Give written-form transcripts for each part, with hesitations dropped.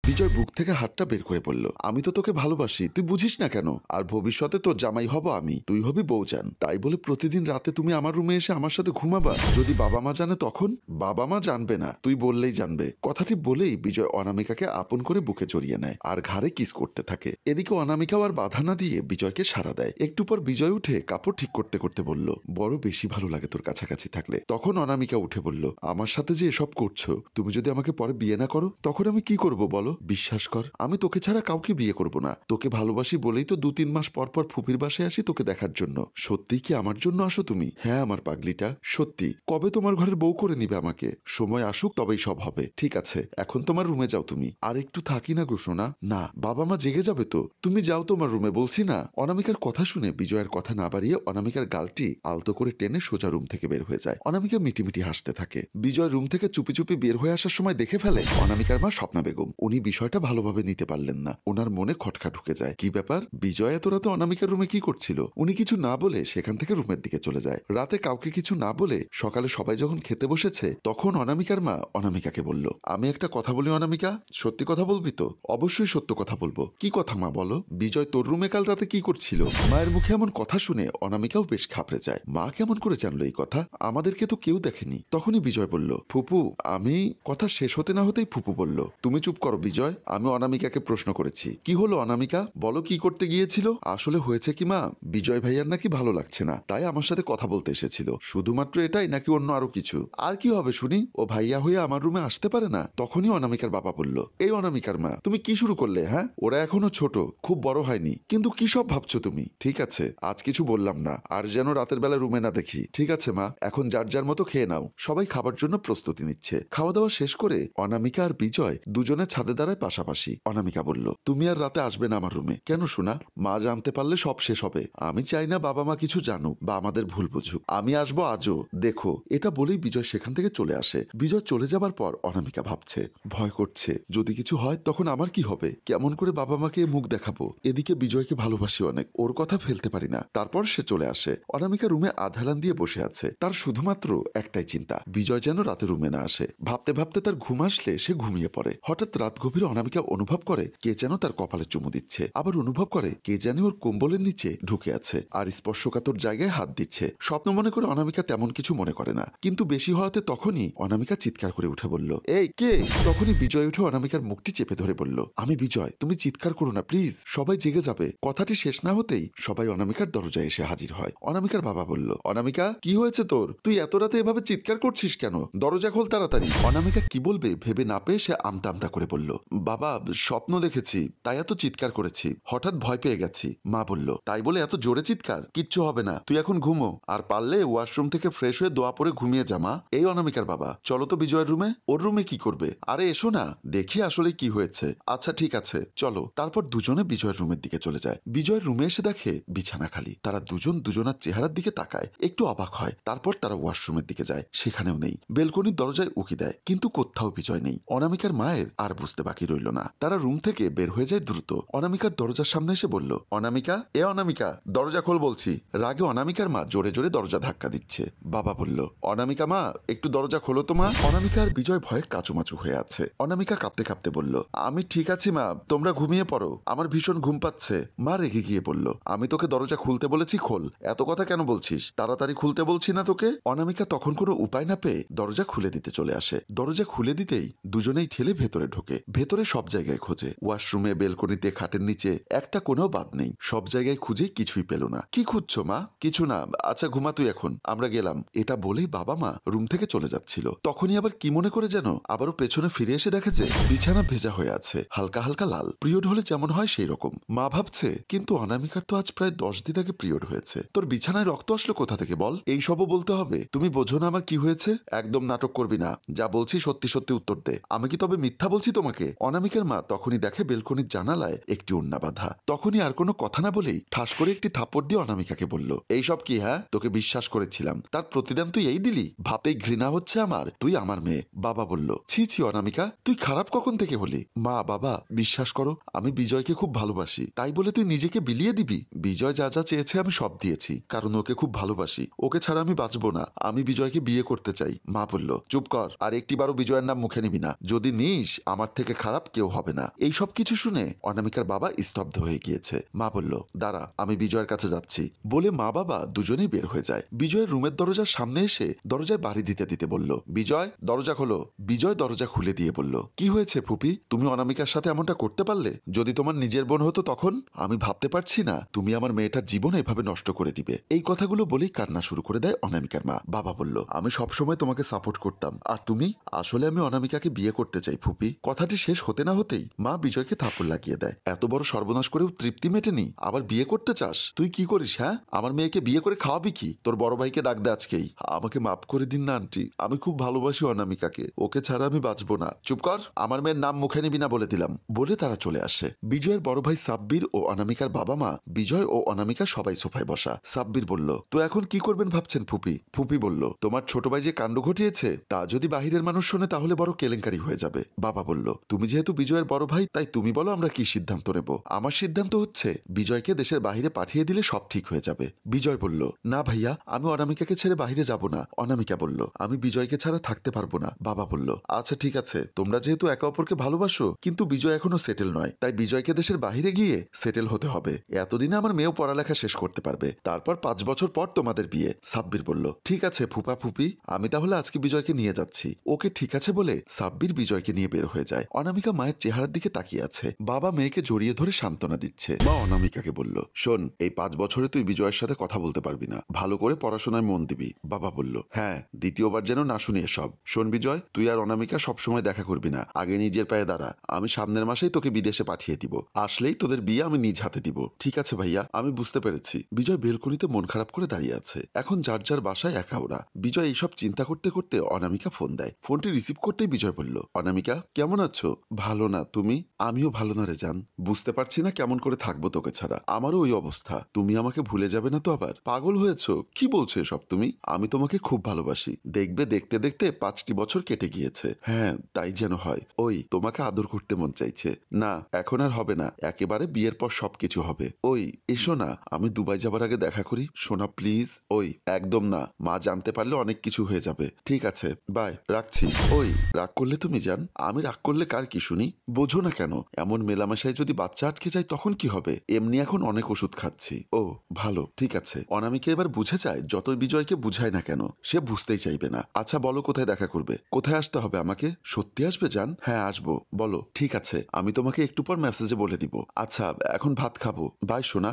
বিজয় বুক থেকে হাতটা বের করে বলল, আমি তো তোকে ভালোবাসি, তুই বুঝিস না কেন? আর ভবিষ্যতে তোর জামাই হব আমি, তুই হবি বউজান। তাই বলে প্রতিদিন রাতে তুমি আমার রুমে এসে আমার সাথে ঘুমাবা? যদি বাবা মা জানে তখন? বাবা মা জানবে না, তুই বললেই জানবে। কথাটি বলেই বিজয় অনামিকাকে আপন করে বুকে জড়িয়ে নেয় আর ঘাড়ে কিস করতে থাকে। এদিকে অনামিকাও আর বাধা না দিয়ে বিজয়কে সাড়া দেয়। একটু পর বিজয় উঠে কাপড় ঠিক করতে করতে বলল, বড় বেশি ভালো লাগে তোর কাছাকাছি থাকলে। তখন অনামিকা উঠে বলল, আমার সাথে যে এসব করছো, তুমি যদি আমাকে পরে বিয়ে না করো তখন আমি কি করব বলো? বিশ্বাস কর, আমি তোকে ছাড়া কাউকে বিয়ে করব না। তোকে ভালোবাসি বলেই তো 2-3 মাস পর পর ফুপির বাসায় আসি তোকে দেখার জন্য। সত্যিই কি আমার জন্য আসো তুমি? হ্যাঁ আমার পাগলিটা, সত্যি। কবে তোমার ঘরের বউ করে নিবে আমাকে? সময় আসুক তবেই সব হবে। ঠিক আছে, এখন তোমার রুমে যাও তুমি। আর একটু থাকি না গো সোনা? না, বাবা মা জেগে যাবে তো। তুমি যাও তোমার রুমে বলছি না। অনামিকার কথা শুনে বিজয়ের কথা না বাড়িয়ে অনামিকার গালটি আলতো করে টেনে সোজা রুম থেকে বের হয়ে যায়। অনামিকা মিটিমিটি হাসতে থাকে। বিজয় রুম থেকে চুপি চুপি বের হয়ে আসার সময় দেখে ফেলে অনামিকার মা স্বপ্না বেগম। উনি বিষয়টা ভালোভাবে নিতে পারলেন না। ওনার মনে খটকা ঢুকে যায়। কি ব্যাপার, বিজয় এত রাতে অনামিকার রুমে কি করছিল? উনি কিছু না বলে সেখান থেকে রুমের দিকে চলে যায়। রাতে কাউকে কিছু না বলে সকালে সবাই যখন খেতে বসেছে তখন অনামিকার মা অনামিকাকে বলল, আমি একটা কথা বলি অনামিকা, সত্যি কথা বলবি তো? অবশ্যই সত্য কথা বলবো। কি কথা মা বলো? বিজয় তোর রুমে কাল রাতে কি করছিল? মায়ের মুখে এমন কথা শুনে অনামিকাও বেশ ঘাবড়ে যায়। মা কেমন করে জানলো এই কথা? আমাদেরকে তো কেউ দেখেনি। তখনই বিজয় বলল, ফুপু আমি। কথা শেষ হতে না হতেই ফুপু বলল, তুমি চুপ করো বিজয়, আমি অনামিকাকে প্রশ্ন করেছি। কি হলো অনামিকা, বলো কি করতে গিয়েছিল? আসলে হয়েছে কি মা, বিজয় ভাইয়ার নাকি ভালো লাগছে না, তাই আমার সাথে কথা বলতে এসেছিল। শুধুমাত্র এটাই নাকি অন্য আরো কিছু? আর কি হবে শুনি, ও ভাইয়া হয়ে আমার রুমে আসতে পারে না? তখনই অনামিকার বাবা বলল, এই অনামিকার মা, তুমি কি শুরু করলে? হ্যাঁ, ওরা এখনো ছোট, খুব বড় হয়নি, কিন্তু কি সব ভাবছো তুমি? ঠিক আছে, আজ কিছু বললাম না, আর যেন রাতের বেলা রুমে না দেখি। ঠিক আছে মা, এখন যার যার মতো খেয়ে নাও। সবাই খাবার জন্য প্রস্তুতি নিচ্ছে। খাওয়া দাওয়া শেষ করে অনামিকা আর বিজয় দুজনে ছাদে দাঁড়ায় পাশাপাশি। অনামিকা বলল, তুমি আর রাতে আসবে না আমার রুমে? কেন শোনা? মা জানতে পারলে সব শেষ হবে। আমি চাই না বাবা মা কিছু জানুক বা আমাদের ভুল বুঝুক। আমি আসবো আজও, দেখো। এটা বলেই বিজয় সেখান থেকে চলে আসে। বিজয় চলে যাবার পর অনামিকা ভাবছে, ভয় করছে, যদি কিছু হয় তখন আমার কি হবে? কেমন করে বাবা মাকে মুখ দেখাবো? এদিকে বিজয়কে ভালোবাসি অনেক, ওর কথা ফেলতে পারি না। তারপর সে চলে আসে। অনামিকা রুমে আধালান দিয়ে বসে আছে। তার শুধুমাত্র একটাই চিন্তা, বিজয় যেন রাতে রুমে না আসে। ভাবতে ভাবতে তার ঘুম আসলে সে ঘুমিয়ে পড়ে। হঠাৎ রাত গভীরে অনামিকা অনুভব করে কে যেন তার কপালে চুমু দিচ্ছে। আবার অনুভব করে কে জানি ওর কম্বলের নিচে ঢুকে আছে আর স্পর্শকাতর জায়গায় হাত দিচ্ছে। স্বপ্ন মনে করে অনামিকা তেমন কিছু মনে করে না, কিন্তু বেশি হওয়াতে তখনই অনামিকা চিৎকার করে উঠে বলল, এই কে? তখনই বিজয় উঠে অনামিকার মুখটি চেপে ধরে বলল, আমি বিজয়, তুমি চিৎকার করো না প্লিজ, সবাই জেগে যাবে। কথাটি শেষ না হতেই সবাই অনামিকার দরজায় এসে হাজির হয়। অনামিকার বাবা বলল, অনামিকা কি হয়েছে তোর? তুই এত রাতে এভাবে চিৎকার করছিস কেন? দরজা খোল তাড়াতাড়ি। অনামিকা কি বলবে ভেবে না পেয়ে সে আমতা আমতা করে বলল, বাবা স্বপ্ন দেখেছি, তাই এত চিৎকার করেছি, হঠাৎ ভয় পেয়ে গেছি। মা বলল, তাই বলে এত জোরে চিৎকার? কিচ্ছু হবে না, তুই এখন ঘুমো, আর পারলে ওয়াশরুম থেকে ফ্রেশ হয়ে দোয়া পরে ঘুমিয়ে যা মা। এই অনামিকার বাবা, চলো তো বিজয়ের রুমে। ওর রুমে কি করবে? আরে এসো না, দেখি আসলে কি হয়েছে। আচ্ছা ঠিক আছে চলো। তারপর দুজনে বিজয়ের রুমের দিকে চলে যায়। বিজয়ের রুমে এসে দেখে বিছানা খালি। তারা দুজন দুজনার চেহারার দিকে তাকায়, একটু অবাক হয়। তারপর তারা ওয়াশরুমের দিকে যায়, সেখানেও নেই। বেলকনির দরজায় উকি দেয়, কিন্তু কোথাও বিজয় নেই। অনামিকার মায়ের আর বুঝতে বাকি রইল না। তারা রুম থেকে বের হয়ে যায় দ্রুত। অনামিকার দরজার সামনে এসে বলল, অনামিকা, এ অনামিকা, দরজা খোল বলছি। রাগে অনামিকার মা জোরে জোরে দরজা ধাক্কা দিচ্ছে। বাবা বলল, অনামিকা মা, একটু দরজা খোলো তো মা। অনামিকা আর বিজয় ভয়ে কাচুমাচু হয়ে আছে। অনামিকা কাঁপতে কাঁপতে বলল, আমি ঠিক আছি মা, তোমরা ঘুমিয়ে পড়ো, আমার ভীষণ ঘুম পাচ্ছে। মা রেগে গিয়ে বলল, আমি তোকে দরজা খুলতে বলেছি, খোল, এত কথা কেন বলছিস? তাড়াতাড়ি খুলতে বলছি না তোকে? অনামিকা তখন কোনো উপায় না পেয়ে দরজা খুলে দিতে চলে আসে। দরজা খুলে দিতেই দুজনেই ঠেলে ভেতরে ঢোকে। ভেতরে সব জায়গায় খোঁজে, ওয়াশরুমে, বেলকনিতে, খাটের নিচে, একটা কোণেও বাদ নেই। সব জায়গায় খুঁজে কিছুই পেল না। কি খুঁজছো মা? কিছু না, আচ্ছা ঘুমা তুই এখন, আমরা গেলাম। এটা বলেই বাবা মা রুম থেকে চলে যাচ্ছিল। তখনই আবার কি মনে করে যেন আবারও পেছনে ফিরে এসে দেখে যে বিছানা ভেজা হয়ে আছে, হালকা হালকা লাল, পিরিয়ড হলে যেমন হয় সেই রকম। মা ভাবছে, কিন্তু অনামিকার তো আজ প্রায় 10 দিন আগে পিরিয়ড হয়েছে, তোর বিছানায় রক্ত আসলো কোথা থেকে বল? এই সবও বলতে হবে? তুমি বোঝো না আমার কি হয়েছে? একদম নাটক করবি না, যা বলছি সত্যি সত্যি উত্তর দে। আমি কি তবে মিথ্যা বলছি তোমাকে? অনামিকার মা তখনই দেখে বেলকনির জানালায় একটি ওড়না বাঁধা। তখনই আর কোনো কথা না বলেই ঠাস করে একটি থাপ্পড় দিয়ে অনামিকাকে বলল, এইসব কি? হ্যাঁ, তোকে বিশ্বাস করেছিলাম, তার প্রতিদান তুই এই দিলি? ভাবতেই ঘৃণা হচ্ছে আমার, তুই আমার মেয়ে। বাবা বলল, ছি ছি অনামিকা, তুই খারাপ কখন থেকে হলি? মা, বাবা বিশ্বাস করো, আমি বিজয়কে খুব ভালোবাসি, তাই বলে তুই নিজেকে বিলিয়ে দিবি? বিজয় যা যা চেয়েছে আমি সব দিয়েছি, কারণ ওকে খুব ভালোবাসি, ওকে ছাড়া আমি বাঁচবো না, আমি বিজয়কে বিয়ে করতে চাই। মা বলল, চুপ কর, আর একটিবারও বিজয়ের নাম মুখে নিবি না, যদি নিস আমার থেকে খারাপ কেউ হবে না। এই সব কিছু শুনে অনামিকার বাবা স্তব্ধ হয়ে গিয়েছে। মা বলল, দাঁড়া, আমি বিজয়ের কাছে যাচ্ছি বলে মা বাবা দুজনেই বের হয়ে যায়। বিজয়ের রুমের দরজার সামনে এসে দরজায় বাড়ি দিতে দিতে বলল, বিজয় দরজা খোলো। বিজয় দরজা খুলে দিয়ে বলল, কি হয়েছে ফুপি, তুমি অনামিকার সাথে এমনটা করতে পারলে? যদি তোমার নিজের বোন হতো তখন? আমি ভাবতে পারছি না তুমি আমার মেয়েটার জীবন এভাবে নষ্ট করে দিবে। এই কথাগুলো বলেই কান্না শুরু করে দেয় অনামিকার মা। বাবা বলল, আমি সবসময় তোমাকে সাপোর্ট করতাম, আর তুমি? আসলে আমি অনামিকাকে বিয়ে করতে চাই ফুপি। কথাটি শেষ হতে না হতেই মা বিজয়কে থাপ্পড় লাগিয়ে দেয়। এত বড় সর্বনাশ করেও তৃপ্তি মেটেনি, আবার বিয়ে করতে চাস? তুই কি করিস? হ্যাঁ, আমার মেয়েকে বিয়ে করে খাওয়াবি কি? তোর বড় ভাইকে ডাক দে আজকেই। আমাকে মাফ করে দিন না আন্টি, আমি খুব ভালোবাসি অনামিকাকে, ওকে ছাড়া আমি বাঁচবো না। চুপ কর, আমার মেয়ের নাম মুখে নিবি না বলে দিলাম। বলে তারা চলে আসে। বিজয়ের বড় ভাই সাব্বির ও অনামিকার বাবা মা, বিজয় ও অনামিকা সবাই সোফায় বসা। সাব্বির বলল, তো এখন কি করবেন ভাবছেন ফুপি? ফুপি বলল, তোমার ছোট ভাই যে কাণ্ড ঘটিয়েছে তা যদি বাহিরের মানুষ শোনে তাহলে বড় কেলেঙ্কারি হয়ে যাবে। বাবা বলল, তুমি যেহেতু বিজয়ের বড় ভাই তাই তুমি বলো আমরা কি সিদ্ধান্ত নেব। আমার সিদ্ধান্ত হচ্ছে বিজয়কে দেশের বাহিরে পাঠিয়ে দিলে সব ঠিক হয়ে যাবে। বিজয় বলল, না ভাইয়া, আমি অনামিকাকে ছেড়ে বাহিরে যাব না। অনামিকা বলল, আমি বিজয়কে ছাড়া থাকতে পারবো না। বাবা বলল, আচ্ছা ঠিক আছে, তোমরা যেহেতু একে অপরকে ভালোবাসো, কিন্তু বিজয় এখনো সেটেল নয়, তাই বিজয়কে দেশের বাহিরে গিয়ে সেটেল হতে হবে। এতদিনে আমার মেয়েও পড়ালেখা শেষ করতে পারবে, তারপর 5 বছর পর তোমাদের বিয়ে। সাব্বির বলল, ঠিক আছে ফুপা ফুপি, আমি তাহলে আজকে বিজয়কে নিয়ে যাচ্ছি। ওকে ঠিক আছে বলে সাব্বির বিজয়কে নিয়ে বের হয়ে যায়। অনামিকা মায়ের চেহারার দিকে তাকিয়ে আছে। বাবা মেয়েকে জড়িয়ে ধরে সান্ত্বনা দিচ্ছে। মা অনামিকাকে বলল, শোন, এই 5 বছরে তুই বিজয়ের সাথে কথা বলতে পারবি না, ভালো করে পড়াশোনায় মন দিবি। বাবা বলল, হ্যাঁ, দ্বিতীয়বার যেন না শুনি এসব। শোন বিজয়, তুই আর অনামিকা সবসময় দেখা করবি না, আগে নিজের পায়ে দাঁড়া। আমি সামনের মাসেই তোকে বিদেশে পাঠিয়ে দিব, আসলেই তোদের বিয়ে আমি নিজ হাতে দিব। ঠিক আছে ভাইয়া, আমি বুঝতে পেরেছি। বিজয় বেলকনিতে মন খারাপ করে দাঁড়িয়ে আছে। এখন যার যার বাসায় একা ওরা। বিজয় এইসব চিন্তা করতে করতে অনামিকা ফোন দেয়। ফোনটি রিসিভ করতেই বিজয় বলল, অনামিকা কেমন আছো? ভালো না, তুমি? আমিও ভালো না রে জান, বুঝতে পারছি না কেমন করে থাকবো তোকে ছাড়া। আমারও ওই অবস্থা। তুমি আমাকে ভুলে যাবে না তো আবার? পাগল হয়েছো? কি বলছো এসব তুমি? আমি তোমাকে খুব ভালোবাসি। দেখবে দেখতে দেখতে 5টি বছর কেটে গিয়েছে। হ্যাঁ, তাই যেন হয়। ওই তোমাকে আদর করতে মন চাইছে। না, এখন আর হবে না, একেবারে বিয়ের পর সবকিছু হবে। ওই এসো না, আমি দুবাই যাবার আগে দেখা করি। সোনা প্লিজ। ওই একদম না, মা জানতে পারলে অনেক কিছু হয়ে যাবে। ঠিক আছে, বাই, রাখছি। ওই রাগ করলে তুমি জান? আমি রাগ করলে কার কি শুনি? বোঝো না কেন? এমন মেলামেশায় যদি বাচ্চা আটকে যায় তখন কি হবে? এমনি এখন অনেক ওষুধ খাচ্ছি। ও ভালো, ঠিক আছে। অনামিকা এবার বুঝে যায় যতই বিজয়কে বুঝায় না কেন সে বুঝতেই চাইবে না। আচ্ছা বলো, কোথায় দেখা করবে? কোথায় আসতে হবে আমাকে? সত্যি আসবে জান? হ্যাঁ আসবো। বলো। ঠিক আছে, আমি তোমাকে একটু পর মেসেজে বলে দিব। আচ্ছা, এখন ভাত খাবো। বাই সোনা।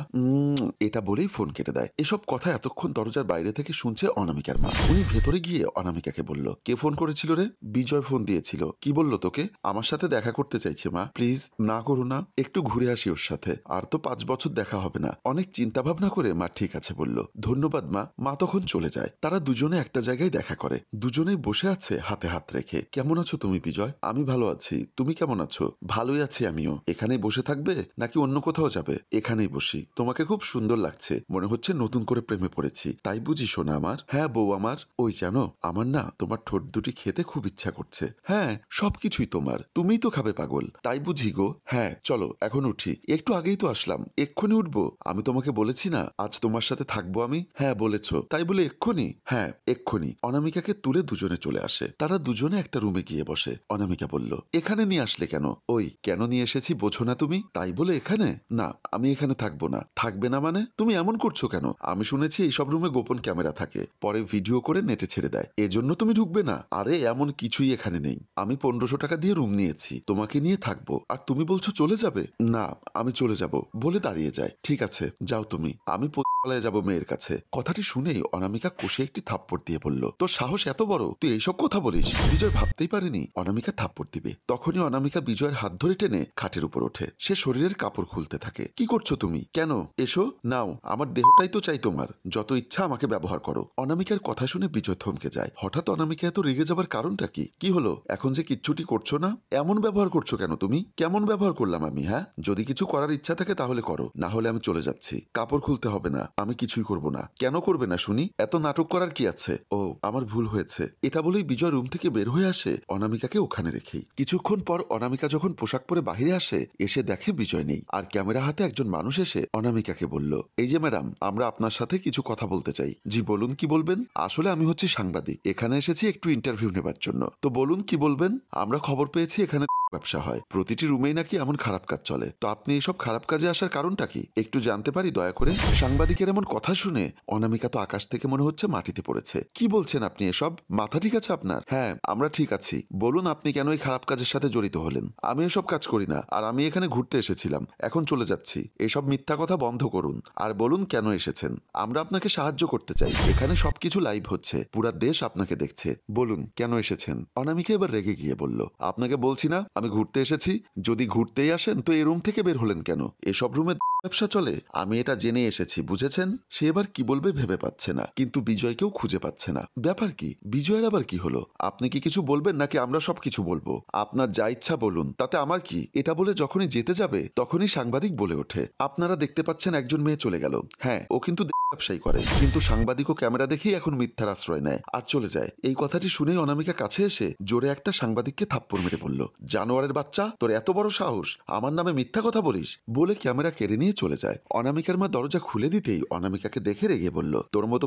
এটা বলেই ফোন কেটে দেয়। এসব কথা এতক্ষণ দরজার বাইরে থেকে শুনছে অনামিকার মা। উনি ভেতরে গিয়ে অনামিকাকে বলল, কে ফোন করেছিল রে? বিজয় ফোন দিয়েছিল। কি বললো তোকে? আমার সাথে দেখা করতে চাইছে মা। প্লিজ না করো না, একটু ঘুরে আসি ওর সাথে। আর তো 5 বছর দেখা হবে না। অনেক চিন্তা ভাবনা করে মা ঠিক আছে বলল। ধন্যবাদ মা। মা তখন চলে যায়। তারা দুজনে একটা জায়গায় দেখা করে। দুজনেই বসে আছে হাতে হাত রেখে। কেমন আছো তুমি বিজয়? আমি ভালো আছি, তুমি কেমন আছো? ভালোই আছি আমিও। এখানেই বসে থাকবে নাকি অন্য কোথাও যাবে? এখানেই বসি। তোমাকে খুব সুন্দর লাগছে, মনে হচ্ছে নতুন করে প্রেমে পড়েছি। তাই বুঝি শোনা আমার? হ্যাঁ বউ আমার। ওই জানো, আমার না তোমার ঠোঁট দুটি খেতে খুব ইচ্ছা করছে। হ্যাঁ, সবকিছুই তোমার, তুমিই তো খাবে পাগল। তাই বুঝি গো? হ্যাঁ চলো এখন উঠি। একটু আগেই তো আসলাম, এক্ষুনি উঠবো। আমি তোমাকে বলেছি না আজ তোমার সাথে থাকবো আমি? হ্যাঁ বলেছো, তাই বলে এক্ষুনি? হ্যাঁ এক্ষুনি। অনামিকাকে তুলে দুজনে চলে আসে। তারা দুজনে একটা রুমে গিয়ে বসে। অনামিকা বলল, এখানে নিয়ে আসলে কেন? ওই কেন নিয়ে এসেছি বোঝো না তুমি? তাই বলে এখানে? না, আমি এখানে থাকবো না। থাকবে না মানে? তুমি এমন করছো কেন? আমি শুনেছি এইসব রুমে গোপন ক্যামেরা থাকে, পরে ভিডিও করে নেটে ছেড়ে দেয়, এজন্য তুমি ঢুকবে না? আরে এমন কিছুই এখানে নেই। আমি 1500 টাকা দিয়ে রুম নিয়েছি, তোমাকে নিয়ে থাকবো, আর তুমি বলছো চলে যাবে? না, আমি চলে যাব বলে দাঁড়িয়ে যায়। ঠিক আছে যাও তুমি, আমি পালায় যাব মেয়ের কাছে। কথাটি শুনেই অনামিকা কষে একটি থাপ্পড় দিয়ে বলল, তোর সাহস এত বড়, তুই এইসব কথা বলিস? বিজয় ভাবতেই পারেনি অনামিকা থাপ্পড় দিবে। তখনই অনামিকা বিজয়ের হাত ধরে টেনে খাটের উপর ওঠে। সে শরীরের কাপড় খুলতে থাকে। কি করছো তুমি? কেন? এসো নাও, আমার দেহটাই তো চাই তোমার, যত ইচ্ছা আমাকে ব্যবহার করো। অনামিকার কথা শুনে বিজয় থমকে যায়। হঠাৎ অনামিকা এত রেগে যাবার কারণটা কি? কি হলো? এখন যে কিচ্ছুটি করছো না, এমন ব্যবহার করছো কেন তুমি? কেমন ব্যবহার করলাম আমি? হ্যাঁ, যদি কিছু করার ইচ্ছা থাকে তাহলে করো, না হলে আমি চলে যাচ্ছি। কাপড় খুলতে হবে না, আমি কিছুই করব না। কেন করবে না শুনি? এত নাটক করার কি আছে? ও আমার ভুল হয়েছে। এটা বলেই বিজয় রুম থেকে বের হয়ে আসে অনামিকাকে ওখানে রেখেই। কিছুক্ষণ পর অনামিকা যখন পোশাক পরে বাহিরে আসে, এসে দেখে বিজয় নেই। আর ক্যামেরা হাতে একজন মানুষ এসে অনামিকাকে বলল, এই যে ম্যাডাম, আমরা আপনার সাথে কিছু কথা বলতে চাই। জি বলুন, কি বলবেন? আসলে আমি হচ্ছি সাংবাদিক, এখানে এসেছি একটু ইন্টারভিউ নেবার জন্য। তো বলুন কি বলবেন? আমরা খবর পেয়েছি এখানে এখানে ব্যবসা হয়, প্রতিটি রুমেই নাকি এমন খারাপ কাজ চলে। তো আপনি এসব খারাপ কাজে আসার কারণটা কি একটু জানতে পারি দয়া করে? সাংবাদিকের এমন কথা শুনে অনামিকা তো আকাশ থেকে মনে হচ্ছে মাটিতে পড়েছে। কি বলছেন আপনি এসব? মাথা ঠিক আছে আপনার? হ্যাঁ, আমরা ঠিক আছি। বলুন আপনি কেন এই খারাপ কাজের সাথে জড়িত হলেন? আমি এসব কাজ করি না, আর আমি এখানে ঘুরতে এসেছিলাম, এখন চলে যাচ্ছি। এসব মিথ্যা কথা বন্ধ করুন আর বলুন কেন এসেছেন। আমরা আপনাকে সাহায্য করতে চাই, এখানে সবকিছু লাইভ হচ্ছে, পুরা দেশ আপনাকে দেখছে। বলুন কেন এসেছেন? অনামিকা এবার রেগে গিয়ে বলল, আপনাকে বলছি না আমি ঘুরতে এসেছি? যদি ঘুরতেই আসেন তো এই রুম থেকে বের হলেন কেন? এসব রুমে ব্যবসা চলে? আমি এটা জেনে এসেছি, বুঝেছেন? সে এবার কি বলবে ভেবে পাচ্ছে না, কিন্তু বিজয়কেও খুঁজে পাচ্ছে না। ব্যাপার কি? বিজয়ের আবার কি হলো? আপনি কি কিছু বলবেন নাকি আমরা সবকিছু বলবো? আপনার যা ইচ্ছা বলুন, তাতে আমার কি? এটা বলে যখনই যেতে যাবে তখনই সাংবাদিক বলে ওঠে, আপনারা দেখতে পাচ্ছেন একজন মেয়ে চলে গেল। হ্যাঁ, ও কিন্তু ব্যবসায়ী করে, কিন্তু সাংবাদিক ও ক্যামেরা দেখেই এখন মিথ্যার আশ্রয় নেয় আর চলে যায়। এই কথাটি শুনেই অনামিকা কাছে এসে জোরে একটা সাংবাদিককে থাপ্পড় মেরে বলল, জানোয়ারের বাচ্চা, তোর এত বড় সাহস আমার নামে মিথ্যা কথা বলিস? বলে ক্যামেরা কেড়ে নিয়ে চলে যায়। অনামিকার মা দরজা খুলে দিতেই অনামিকাকে দেখে রেগে বলল, তোর মতো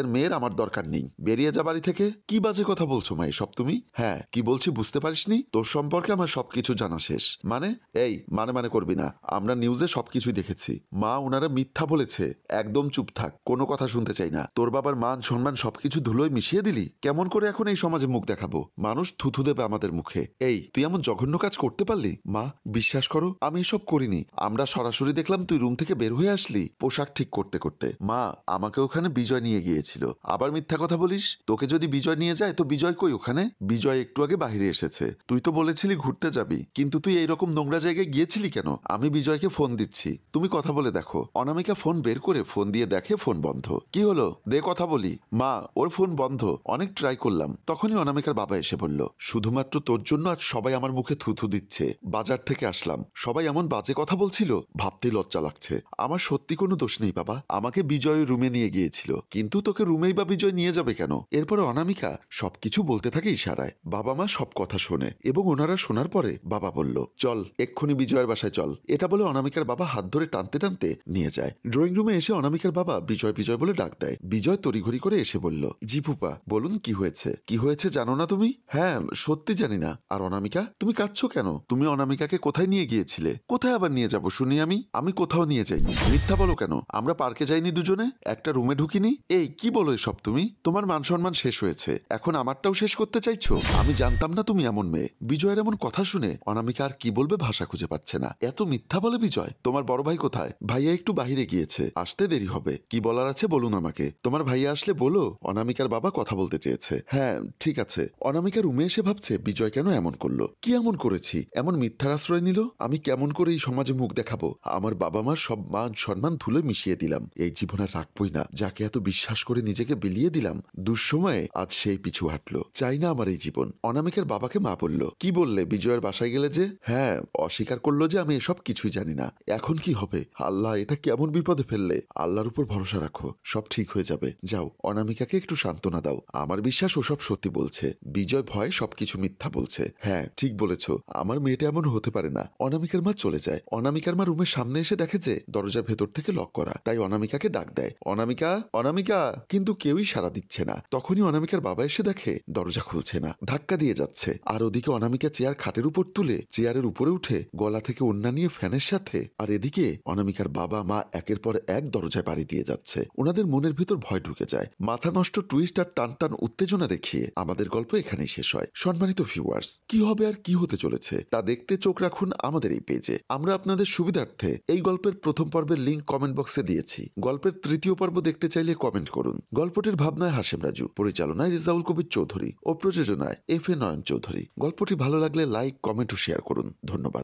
এর মেয়ের আমার দরকার নেই, বেরিয়ে যা বাড়ি থেকে। কি বাজে কথা বলছো মা এসব তুমি? হ্যাঁ, কি বলছি বুঝতে পারিসনি? তোর সম্পর্কে আমার সবকিছু জানা শেষ। মানে? এই মানে করবি না, আমরা নিউজে সবকিছুই দেখেছি। মা, ওনারা মিথ্যা বলেছে। একদম চুপ থাক, কোনো কথা শুনতে চাই না। তোর বাবার মান সম্মান সবকিছু ধুলোয় মিশিয়ে দিলি। কেমন করে এখন এই সমাজে মুখ দেখাবো? মানুষ থুথু দেবে আমাদের মুখে। এই, তুই এমন জঘন্য কাজ করতে পারলি? মা, বিশ্বাস করো আমি এসব করিনি। আমরা সরাসরি দেখলাম তুই রুম থেকে বের হয়ে আসলি পোশাক ঠিক করতে করতে। মা, আমাকে ওখানে বিজয় নিয়ে গিয়েছিল। আবার মিথ্যা কথা বলিস? তোকে যদি বিজয় নিয়ে যায় তো বিজয় কই ওখানে? বিজয় একটু আগে বাইরে এসেছে। তুই তো বলেছিলি ঘুরতে যাবি, কিন্তু তুই এইরকম নোংরা জায়গায় গিয়েছিলি কেন? আমি বিজয়কে ফোন দিচ্ছি, তুমি কথা বলে দেখো। অনামিকা ফোন বের করে ফোন দিয়ে দেখে ফোন বন্ধ। কি হলো? দে কথা বলি। মা, ওর ফোন বন্ধ, অনেক ট্রাই করলাম। তখনই অনামিকার বাবা এসে বলল, শুধুমাত্র তোর জন্য আজ সবাই আমার মুখে থুথু দিচ্ছে। বাজার থেকে আসলাম, সবাই এমন বাজে কথা বলছিল, ভাবতেই লজ্জা লাগছে। আমার সত্যি কোনো দোষ নেই বাবা, আমাকে বিজয় রুমে নিয়ে গিয়েছিল, কিন্তু তোকে রুমেই বা বিজয় নিয়ে যাবে কেন? এরপরে অনামিকা সবকিছু বলতে থাকে ইশারায়। বাবা মা সব কথা শোনে এবং ওনারা শোনার পরে বাবা বলল, চল এক্ষুনি বিজয়ের বাসায় চল। এটা বলে অনামিকার বাবা হাত ধরে টানতে টানতে নিয়ে যায়। ড্রয়িং রুমে এসে অনামিকার বাবা বিজয় বিজয় বলে ডাক দেয়। বিজয় তড়িঘড়ি করে এসে বলল, জি ফুপা, বলুন কি হয়েছে? কি হয়েছে জানো না তুমি? হ্যাঁ, সত্যি জানি না। আর অনামিকা, তুমি কাঁদছো কেন? তুমি অনামিকাকে কোথায় নিয়ে গিয়েছিলে? কোথায় আবার নিয়ে যাবো শুনি? আমি কোথাও নিয়ে যাইনি। মিথ্যা বলো কেন? আমরা পার্কে যাইনি দুজনে? একটা রুমে ঢুকিনি? এই কি বলো এসব তুমি? তোমার মান সম্মান শেষ হয়েছে, এখন আমারটাও শেষ করতে চাইছো? আমি জানতাম না তুমি এমন মেয়ে। বিজয়ের এমন কথা শুনে অনামিকা আর কি বলবে ভাষা খুঁজে পাচ্ছে না। এত মিথ্যা বলে বিজয়? তোমার বড় ভাই কোথায়? ভাইয়া একটু বাহিরে গিয়েছে, আসতে দেরি হবে। কি বলার আছে বলুন আমাকে। তোমার ভাইয়া আসলে বলো অনামিকার বাবা কথা বলতে চেয়েছে। হ্যাঁ ঠিক আছে। অনামিকা রুমে এসে ভাবছে বিজয় কেন এমন করলো? কি এমন করেছি এমন মিথ্যার আশ্রয় নিল? আমি কেমন করে এই সমাজে মুখ দেখাবো? আমার বাবা মার সব মান সম্মান ধুলে মিশিয়ে দিলাম, এই জীবনে রাখবই না। যাকে এত বিশ্বাস করে নিজেকে বিলিয়ে দিলাম, দুঃসময়ে আজ সেই পিছু হাঁটলো। চাই না আমার এই জীবন। অনামিকার বাবাকে মা বলল, কি বললে বিজয়ের বাসায় গেলে যে? হ্যাঁ, অস্বীকার করলো যে আমি এসব কিছুই জানি না। এখন কি হবে? আল্লাহ, এটা কেমন বিপদে ফেললে? আল্লাহর উপর ভরসা রাখো, সব ঠিক হয়ে যাবে। যাও, অনামিকাকে একটু সান্ত্বনা দাও। আমার বিশ্বাস ও সব সত্যি বলছে। বিজয় ভয় সবকিছু মিথ্যা বলছে। হ্যাঁ ঠিক বলেছ, আমার মেয়েটা এমন হতে পারে না। অনামিকার মা চলে যায়। অনামিকার মা রুমের সামনে এসে দেখে যে দরজার ভেতর থেকে লক করা, তাই অনামিকাকে ডাক দেয়, অনামিকা, অনামিকা, কিন্তু কেউই সাড়া দিচ্ছে না। তখনই অনামিকার বাবা এসে দেখে দরজা খুলছে না, ধাক্কা দিয়ে যাচ্ছে। আর ওদিকে অনামিকা চেয়ার খাটের উপর তুলে চেয়ারের উপরে উঠে গলা থেকে ওন্না নিয়ে ফ্যানের সাথে, আর এদিকে অনামিকার বাবা মা একের পর এক দরজায় পাড়ি দিয়ে যাচ্ছে। ওনাদের মনের ভেতর ভয় ঢুকে যায়। মাথা নষ্ট টুইস্ট আর টান টান উত্তেজনা দেখিয়ে আমাদের গল্প এখানেই শেষ হয়। সম্মানিত ভিউয়ার্স, কি হবে আর কি হতে চলেছে তা দেখতে চোখ রাখুন আমাদের এই পেজে। আমরা আপনাদের সুবিধার্থে এই গল্পের প্রথম পর্বের লিংক কমেন্ট বক্সে দিয়েছি। গল্পের তৃতীয় পর্ব দেখতে চাইলে কমেন্ট করুন। গল্পটির ভাবনায় হাশেম রাজু, পরিচালনায় রেজাউল কবির চৌধুরী ও প্রযোজনায় FA নয়ন চৌধুরী। গল্পটি ভালো লাগলে লাইক, কমেন্ট ও শেয়ার করুন। ধন্যবাদ।